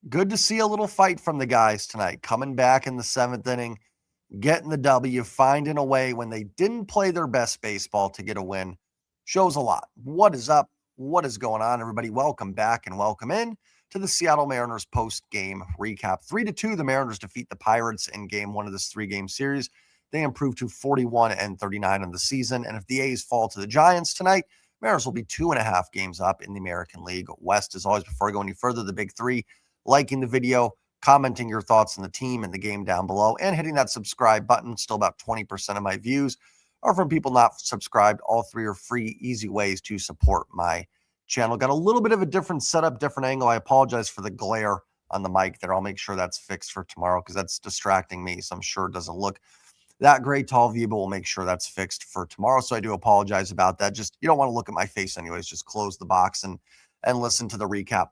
Good to see a little fight from the guys tonight, coming back in the seventh inning, getting the W, finding a way when they didn't play their best baseball to get a win. Shows a lot. What is up? What is going on, everybody? Welcome back and welcome in to the Seattle Mariners post-game recap. 3-2, the Mariners defeat the Pirates in game one of this three-game series. They improve to 41-39 on the season. And if the A's fall to the Giants tonight, Mariners will be 2.5 games up in the American League West. As always, before I go any further, the big three: liking the video, commenting your thoughts on the team and the game down below, and hitting that subscribe button. Still about 20% of my views are from people not subscribed. All three are free, easy ways to support my channel. Got a little bit of a different setup, different angle. I apologize for the glare on the mic there. I'll make sure that's fixed for tomorrow because that's distracting me. So I'm sure it doesn't look that great to all of you, but we'll make sure that's fixed for tomorrow. So I do apologize about that. Just, you don't want to look at my face anyways. Just close the box and listen to the recap.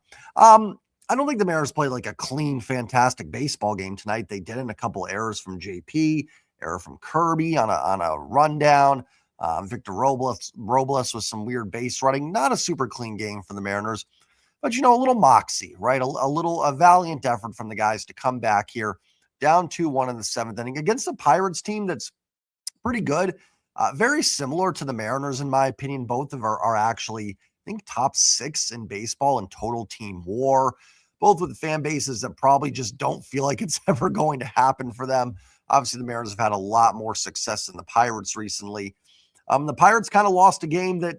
I don't think the Mariners played like a clean, fantastic baseball game tonight. They did in a couple errors from JP, error from Kirby on a rundown. Victor Robles with some weird base running. Not a super clean game for the Mariners, but a little moxie, right? A valiant effort from the guys to come back here, down 2-1 in the seventh inning against the Pirates team that's pretty good. Very similar to the Mariners, in my opinion. Both of are actually, I think, top 6 in baseball in total team WAR. Both with fan bases that probably just don't feel like it's ever going to happen for them. Obviously, the Mariners have had a lot more success than the Pirates recently. The Pirates kind of lost a game that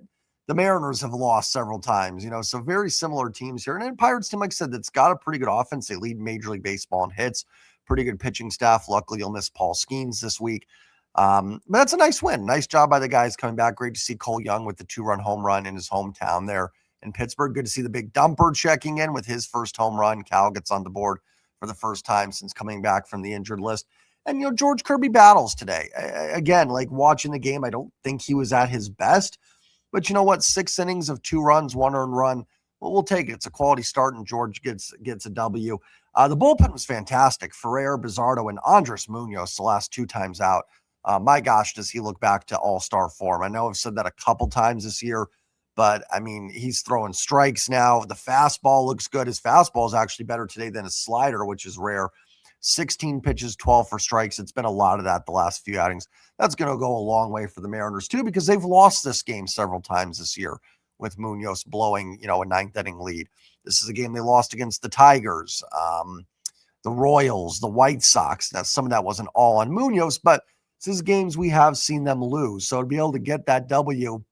the Mariners have lost several times, so very similar teams here. And then Pirates team, like I said, that's got a pretty good offense. They lead Major League Baseball in hits, pretty good pitching staff. Luckily, you'll miss Paul Skeens this week. But that's a nice win. Nice job by the guys coming back. Great to see Cole Young with the 2-run home run in his hometown there in Pittsburgh. Good to see the big dumper checking in with his first home run. Cal gets on the board for the first time since coming back from the injured list. And, George Kirby battles today. Again, like watching the game, I don't think he was at his best. But you know what? 6 innings of 2 runs, 1 earned run. Well, we'll take it. It's a quality start, and George gets a W. The bullpen was fantastic. Ferrer, Bizardo, and Andres Munoz the last 2 times out. My gosh, does he look back to all-star form. I know I've said that a couple times this year, but, I mean, he's throwing strikes now. The fastball looks good. His fastball is actually better today than his slider, which is rare. 16 pitches, 12 for strikes. It's been a lot of that the last few outings. That's going to go a long way for the Mariners, too, because they've lost this game several times this year with Munoz blowing, a ninth-inning lead. This is a game they lost against the Tigers, the Royals, the White Sox. Now, some of that wasn't all on Munoz, but this is games we have seen them lose. So to be able to get that W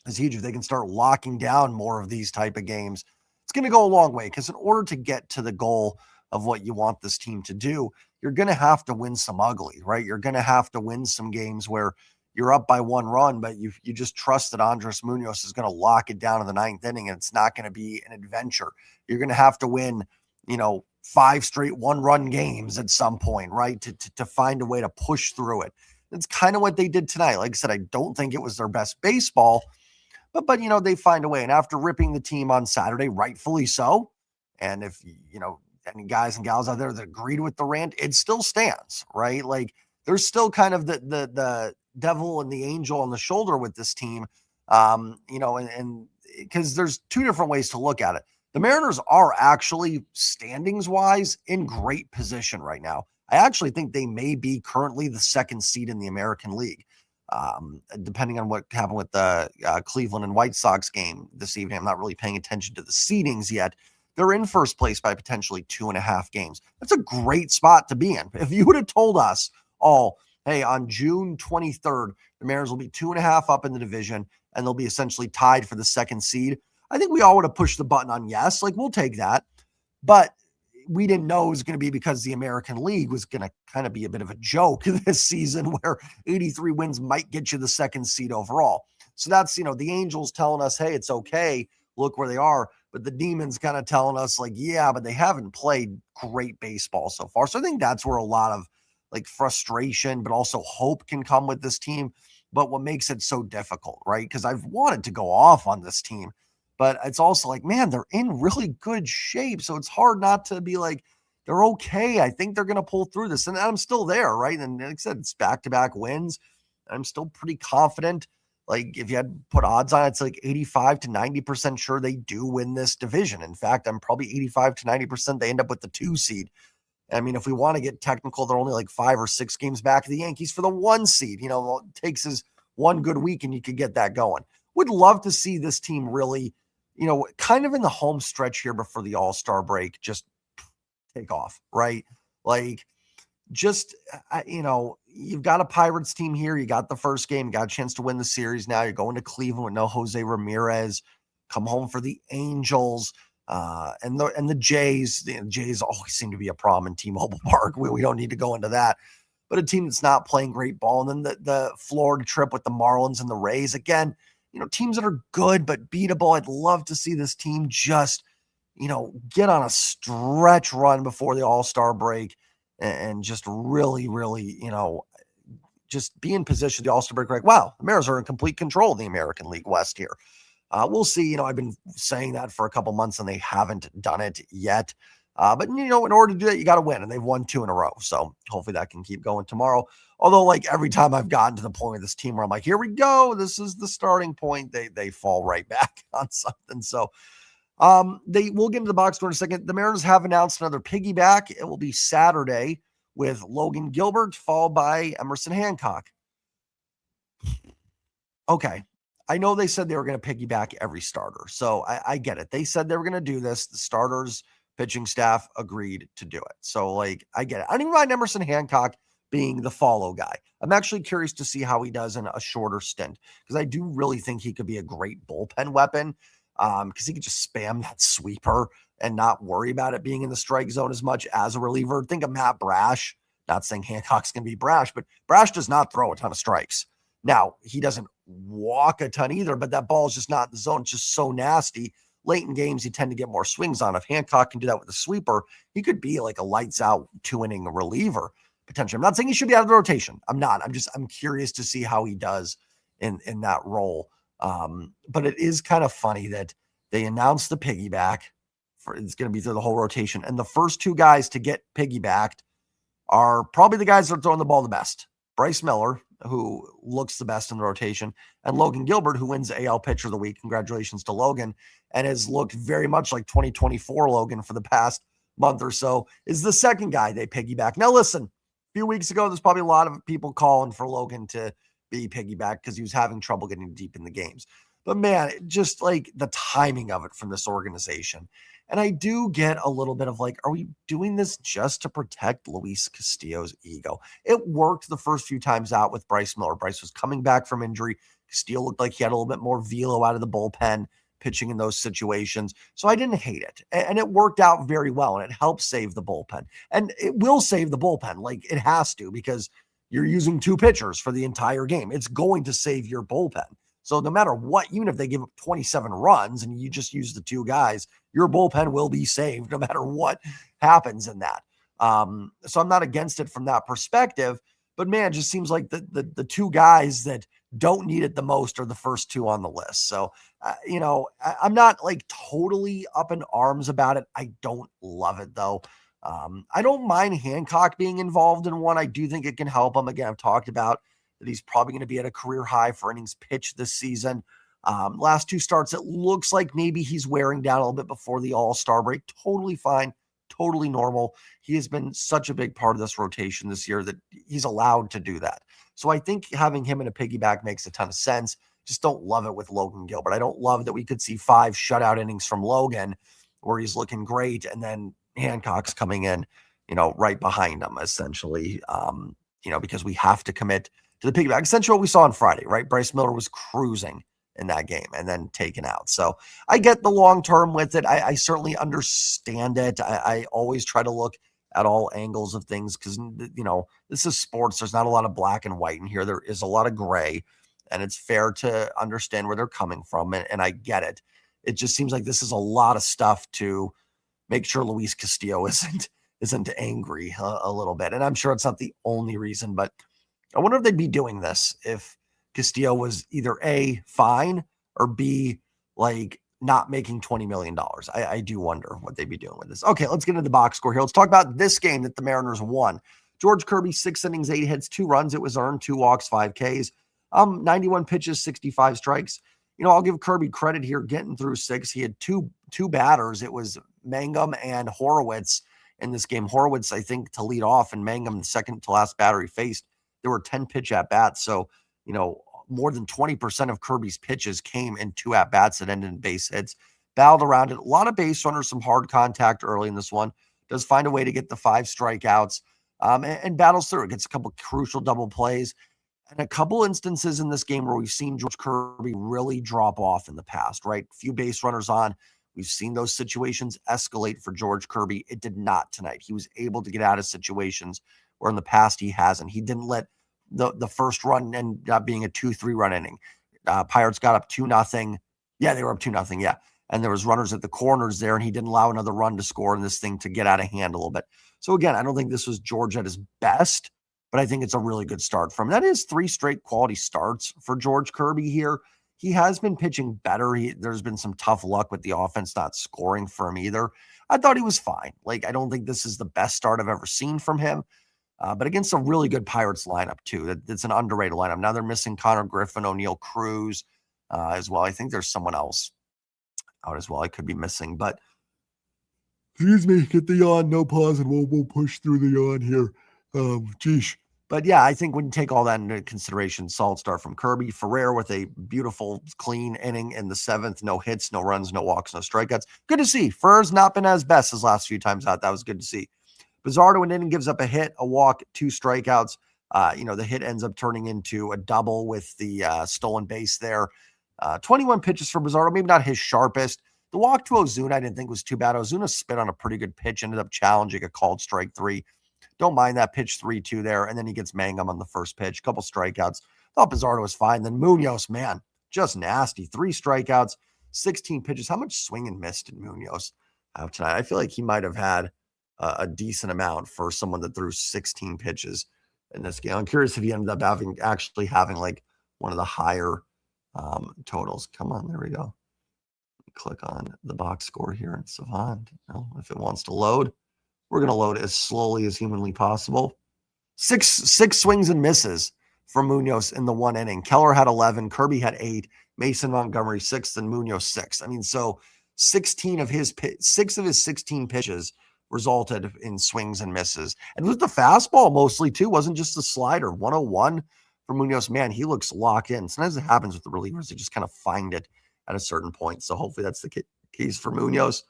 is huge. If they can start locking down more of these type of games, it's going to go a long way, because in order to get to the goal of what you want this team to do, you're going to have to win some ugly, right? You're going to have to win some games where you're up by 1 run, but you just trust that Andres Munoz is going to lock it down in the 9th inning, and it's not going to be an adventure. You're going to have to win, 5 straight 1-run games at some point, right? To find a way to push through it. That's kind of what they did tonight. Like I said, I don't think it was their best baseball, but they find a way. And after ripping the team on Saturday, rightfully so, and if, any guys and gals out there that agreed with the rant, it still stands, right? Like, there's still kind of the devil and the angel on the shoulder with this team, and because there's 2 different ways to look at it. The Mariners are actually, standings-wise, in great position right now. I actually think they may be currently the 2nd seed in the American League, depending on what happened with the Cleveland and White Sox game this evening. I'm not really paying attention to the seedings yet. They're in first place by potentially 2.5 games. That's a great spot to be in. If you would have told us all, hey, on June 23rd, the Mariners will be 2.5 up in the division, and they'll be essentially tied for the 2nd seed, I think we all would have pushed the button on yes. Like, we'll take that. But we didn't know it was going to be because the American League was going to kind of be a bit of a joke this season, where 83 wins might get you the 2nd seed overall. So that's, the Angels telling us, hey, it's okay. Look where they are. But the Demons kind of telling us, like, yeah, but they haven't played great baseball so far. So I think that's where a lot of, like, frustration, but also hope can come with this team. But what makes it so difficult, right? Because I've wanted to go off on this team, but it's also like, man, they're in really good shape. So it's hard not to be like, they're okay. I think they're going to pull through this. And I'm still there, right? And like I said, it's back-to-back wins. I'm still pretty confident. Like if you had put odds on it, it's like 85 to 90% sure they do win this division. In fact, I'm probably 85 to 90% they end up with the 2 seed. I mean, if we want to get technical, they're only like 5 or 6 games back of the Yankees for the 1 seed. You know, it takes us one good week and you could get that going. Would love to see this team really, you know, kind of in the home stretch here before the All-Star break, just take off, right? Like, just, you know, you've got a Pirates team here. You got the first game, you got a chance to win the series. Now you're going to Cleveland with no Jose Ramirez. Come home for the Angels. And the Jays. The Jays always seem to be a problem in T-Mobile Park. We don't need to go into that. But a team that's not playing great ball. And then the Florida trip with the Marlins and the Rays. Again, you know, teams that are good but beatable. I'd love to see this team just, you know, get on a stretch run before the All-Star break and just really, really, you know, just be in position the All-Star break. Like, wow, the Mariners are in complete control of the American League West here. We'll see. You know, I've been saying that for a couple months and they haven't done it yet. But, you know, in order to do that, you got to win. And they've won 2 in a row. So hopefully that can keep going tomorrow. Although, like, every time I've gotten to the point of this team where I'm like, here we go, this is the starting point, they fall right back on something. So we'll get into the box score in a second. The Mariners have announced another piggyback. It will be Saturday with Logan Gilbert, followed by Emerson Hancock. Okay. I know they said they were going to piggyback every starter. So I get it. They said they were going to do this. The starters, pitching staff agreed to do it. So, like, I get it. I don't even mind Emerson Hancock being the follow guy. I'm actually curious to see how he does in a shorter stint because I do really think he could be a great bullpen weapon because he could just spam that sweeper and not worry about it being in the strike zone as much as a reliever. Think of Matt Brash. Not saying Hancock's going to be Brash, but Brash does not throw a ton of strikes. Now, he doesn't walk a ton either, but that ball is just not in the zone. It's just so nasty. Late in games, you tend to get more swings on. If Hancock can do that with a sweeper, he could be like a lights out 2-inning reliever potentially. I'm not saying he should be out of the rotation. I'm not. I'm curious to see how he does in that role. But it is kind of funny that they announced the piggyback it's going to be through the whole rotation. And the first 2 guys to get piggybacked are probably the guys that are throwing the ball the best. Bryce Miller, who looks the best in the rotation, and Logan Gilbert, who wins AL Pitcher of the Week. Congratulations to Logan, and has looked very much like 2024 Logan for the past month or so, is the second guy they piggyback. Now, listen, a few weeks ago, there's probably a lot of people calling for Logan to be piggyback because he was having trouble getting deep in the games. But, man, just like the timing of it from this organization. And I do get a little bit of like, are we doing this just to protect Luis Castillo's ego? It worked the first few times out with Bryce Miller. Bryce was coming back from injury. Castillo looked like he had a little bit more velo out of the bullpen pitching in those situations. So I didn't hate it. And it worked out very well. And it helped save the bullpen. And it will save the bullpen. Like it has to because you're using 2 pitchers for the entire game. It's going to save your bullpen. So no matter what, even if they give up 27 runs and you just use the 2 guys, your bullpen will be saved no matter what happens in that. So I'm not against it from that perspective, but man, it just seems like the 2 guys that don't need it the most are the first 2 on the list. So, you know, I'm not like totally up in arms about it. I don't love it though. I don't mind Hancock being involved in one. I do think it can help him. Again, I've talked about that he's probably going to be at a career high for innings pitched this season. Last 2 starts, it looks like maybe he's wearing down a little bit before the All-Star break. Totally fine, totally normal. He has been such a big part of this rotation this year that he's allowed to do that. So I think having him in a piggyback makes a ton of sense. Just don't love it with Logan Gilbert. I don't love that we could see 5 shutout innings from Logan where he's looking great and then Hancock's coming in, you know, right behind him essentially, you know, because we have to commit to the piggyback. Essentially what we saw on Friday, right? Bryce Miller was cruising in that game and then taken out. So I get the long term with it. I certainly understand it. I always try to look at all angles of things because, you know, this is sports. There's not a lot of black and white in here. There is a lot of gray, and it's fair to understand where they're coming from, and I get it. It just seems like this is a lot of stuff to make sure Luis Castillo isn't angry a little bit. And I'm sure it's not the only reason, but I wonder if they'd be doing this if Castillo was either A, fine, or B, like not making $20 million. I do wonder what they'd be doing with this. Okay, let's get into the box score here. Let's talk about this game that the Mariners won. George Kirby, 6 innings, 8 hits, 2 runs. It was earned, 2 walks, 5 Ks. 91 pitches, 65 strikes. I'll give Kirby credit here getting through 6. He had two batters. It was Mangum and Horowitz in this game. Horowitz, I think, to lead off, and Mangum, the second to last batter he faced. There were 10 pitch at bats. So, more than 20% of Kirby's pitches came in 2 at bats that ended in base hits. Battled around it. A lot of base runners, some hard contact early in this one. Does find a way to get the 5 strikeouts and battles through. It gets a couple crucial double plays. And a couple instances in this game where we've seen George Kirby really drop off in the past, right? Few base runners on. We've seen those situations escalate for George Kirby. It did not tonight. He was able to get out of situations where in the past he hasn't. He didn't let the first run end up being a 2-3 run inning. Pirates got up 2-0. Yeah, they were up 2-0. Yeah. And there was runners at the corners there, and he didn't allow another run to score in this thing to get out of hand a little bit. So again, I don't think this was George at his best, but I think it's a really good start from him. That is 3 straight quality starts for George Kirby here. He has been pitching better. There's been some tough luck with the offense not scoring for him either. I thought he was fine. I don't think this is the best start I've ever seen from him. But against a really good Pirates lineup, too. It's an underrated lineup. Now they're missing Connor Griffin, O'Neal Cruz as well. I think there's someone else out as well I could be missing. But excuse me, get the yawn, no pause, and we'll push through the yawn here. Geesh. But yeah, I think when you take all that into consideration, solid start from Kirby. Ferrer with a beautiful, clean inning in the 7th. No hits, no runs, no walks, no strikeouts. Good to see. Ferrer's not been as best his last few times out. That was good to see. Bizarro an inning, gives up a hit, a walk, 2 strikeouts. The hit ends up turning into a double with the stolen base there. 21 pitches for Bizarro, maybe not his sharpest. The walk to Ozuna I didn't think was too bad. Ozuna spit on a pretty good pitch, ended up challenging a called strike 3. Don't mind that pitch 3-2 there. And then he gets Mangum on the first pitch. Couple strikeouts. Thought Bizarro was fine. Then Munoz, man, just nasty. 3 strikeouts, 16 pitches. How much swing and miss did Munoz have tonight? I feel like he might have had a decent amount for someone that threw 16 pitches in this game. I'm curious if he ended up actually having like one of the higher totals. Come on, there we go. Click on the box score here in Savant. If it wants to load. We're going to load as slowly as humanly possible. Six swings and misses from Munoz in the 1 inning. Keller had 11. Kirby had 8. Mason Montgomery 6, and Munoz 6. I mean, so 6 of his 16 pitches resulted in swings and misses. And it was the fastball mostly, too. It wasn't just the slider. 101 for Munoz. Man, he looks locked in. Sometimes it happens with the relievers. They just kind of find it at a certain point. So hopefully that's the case for Munoz.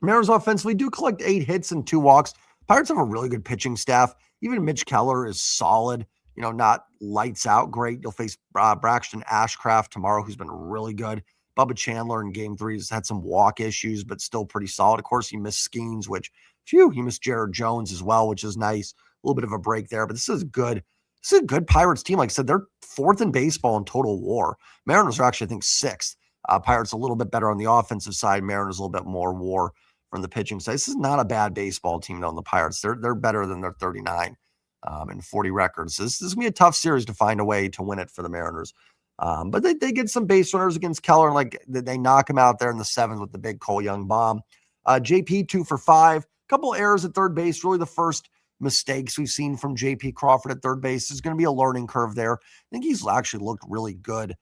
Mariners offensively do collect 8 hits and 2 walks. Pirates have a really good pitching staff. Even Mitch Keller is solid, not lights out great. You'll face Braxton Ashcraft tomorrow, who's been really good. Bubba Chandler in game 3 has had some walk issues, but still pretty solid. Of course, he missed Skeens, he missed Jared Jones as well, which is nice. A little bit of a break there, but this is good. This is a good Pirates team. Like I said, they're 4th in baseball in total WAR. Mariners are actually, I think, 6th. Pirates a little bit better on the offensive side. Mariners a little bit more WAR from the pitching side. This is not a bad baseball team, though, in the Pirates. They're better than their 39 and 40 records. So this is going to be a tough series to find a way to win it for the Mariners. But they get some base runners against Keller. Like they knock him out there in the 7th with the big Cole Young bomb. JP 2 for 5. Couple errors at third base. Really the first mistakes we've seen from JP Crawford at third base. There's going to be a learning curve there. I think he's actually looked really good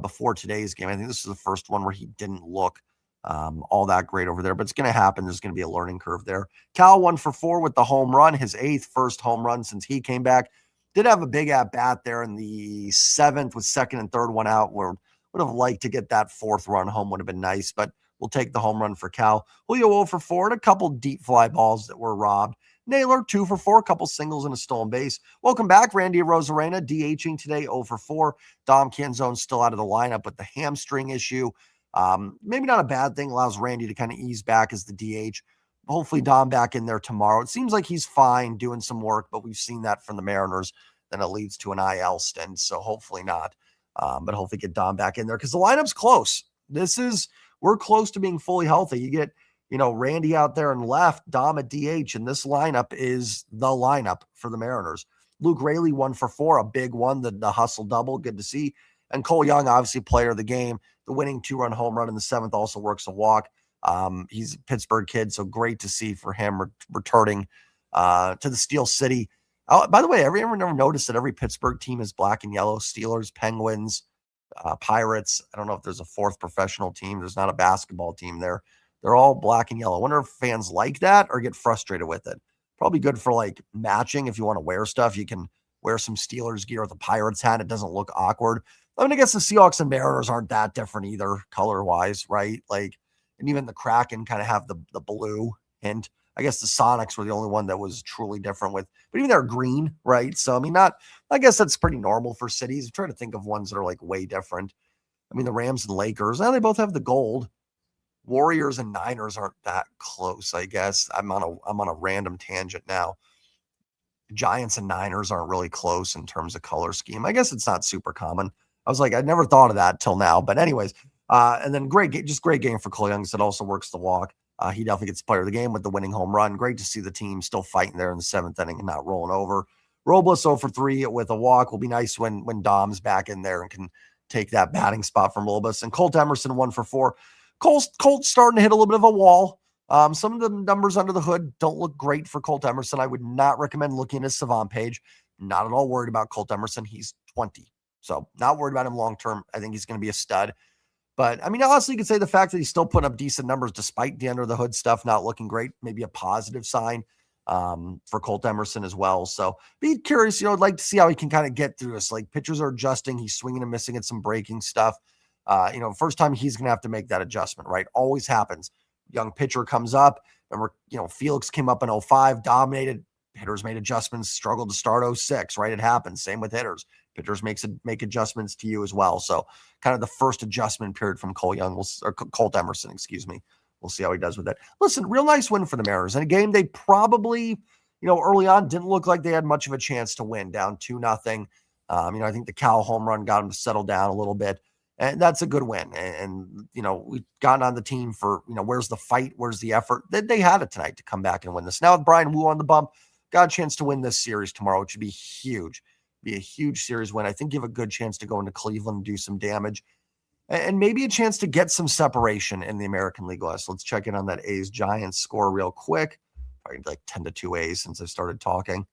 before today's game. I think this is the first one where he didn't look all that great over there, but it's going to happen. There's going to be a learning curve there. Cal 1 for 4 with the home run, his 8th first home run since he came back. Did have a big at bat there in the 7th with 2nd and 3rd one out, where would have liked to get that 4th run home, would have been nice, but we'll take the home run for Cal. Julio 0 for 4 and a couple deep fly balls that were robbed. Naylor 2 for 4, a couple singles and a stolen base. Welcome back, Randy Rosarena, DHing today 0 for 4. Dom Canzone still out of the lineup with the hamstring issue. Maybe not a bad thing. Allows Randy to kind of ease back as the DH. Hopefully Dom back in there tomorrow. It seems like he's fine doing some work, but we've seen that from the Mariners. Then it leads to an IL stint, so hopefully not. But hopefully get Dom back in there because the lineup's close. We're close to being fully healthy. You get, Randy out there and left, Dom at DH, and this lineup is the lineup for the Mariners. Luke Raley 1 for 4, a big one, the hustle double, good to see. And Cole Young, obviously player of the game. The winning 2-run home run in the 7th also works a walk. He's a Pittsburgh kid, so great to see for him returning to the Steel City. Oh, by the way, everyone never noticed that every Pittsburgh team is black and yellow. Steelers, Penguins, Pirates. I don't know if there's a fourth professional team. There's not a basketball team there. They're all black and yellow. I wonder if fans like that or get frustrated with it. Probably good for like matching. If you want to wear stuff, you can wear some Steelers gear with a Pirates hat. It doesn't look awkward. I mean, I guess the Seahawks and Mariners aren't that different either, color wise, right? Like, and even the Kraken kind of have the blue hint. I guess the Sonics were the only one that was truly different with, but even they're green, right? So I mean, not. I guess that's pretty normal for cities. I'm trying to think of ones that are like way different. I mean, the Rams and Lakers, now they both have the gold. Warriors and Niners aren't that close, I guess. I'm on a random tangent now. Giants and Niners aren't really close in terms of color scheme. I guess it's not super common. I was like, I never thought of that till now. But anyways, and then just great game for Cole Young. It also works the walk. He definitely gets player of the game with the winning home run. Great to see the team still fighting there in the seventh inning and not rolling over. Robles 0 for 3 with a walk. Will be nice when Dom's back in there and can take that batting spot from Robles. And Colt Emerson 1 for 4. Colt's starting to hit a little bit of a wall. Some of the numbers under the hood don't look great for Colt Emerson. I would not recommend looking at his Savant page. Not at all worried about Colt Emerson. He's 20. So not worried about him long term. I think he's going to be a stud. But I mean, honestly, you could say the fact that he's still putting up decent numbers despite the under the hood stuff not looking great, maybe a positive sign for Colt Emerson as well. So be curious, I'd like to see how he can kind of get through this. Like pitchers are adjusting. He's swinging and missing at some breaking stuff. First time he's going to have to make that adjustment, right? Always happens. Young pitcher comes up. Remember, Felix came up in 05, dominated. Hitters made adjustments, struggled to start 06, right? It happens. Same with hitters. Pitchers make adjustments to you as well. So kind of the first adjustment period from Colt Emerson, excuse me. We'll see how he does with it. Listen, real nice win for the Mariners. In a game they probably, early on didn't look like they had much of a chance to win, down 2-0. I think the Cal home run got them to settle down a little bit. And that's a good win. And we've gotten on the team for, where's the fight? Where's the effort? They had it tonight to come back and win this. Now with Brian Wu on the bump, got a chance to win this series tomorrow, which would be huge. Be a huge series win. I think you have a good chance to go into Cleveland and do some damage and maybe a chance to get some separation in the American League West. Let's check in on that A's Giants score real quick. Probably like 10-2 A's since I started talking.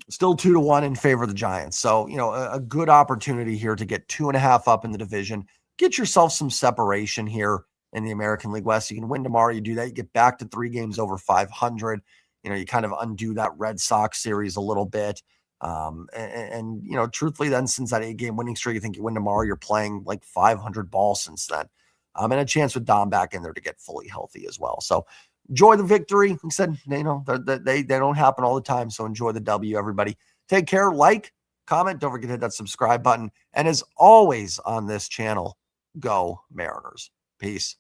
Still 2-1 in favor of the Giants. So, a good opportunity here to get 2.5 up in the division. Get yourself some separation here in the American League West. You can win tomorrow. You do that. You get back to 3 games over 500. You kind of undo that Red Sox series a little bit. Truthfully, then since that 8-game winning streak, you think you win tomorrow, you're playing like 500 balls since then. And a chance with Dom back in there to get fully healthy as well. So enjoy the victory. Like I said, they don't happen all the time. So enjoy the W, everybody. Take care. Like, comment. Don't forget to hit that subscribe button. And as always on this channel, go Mariners. Peace.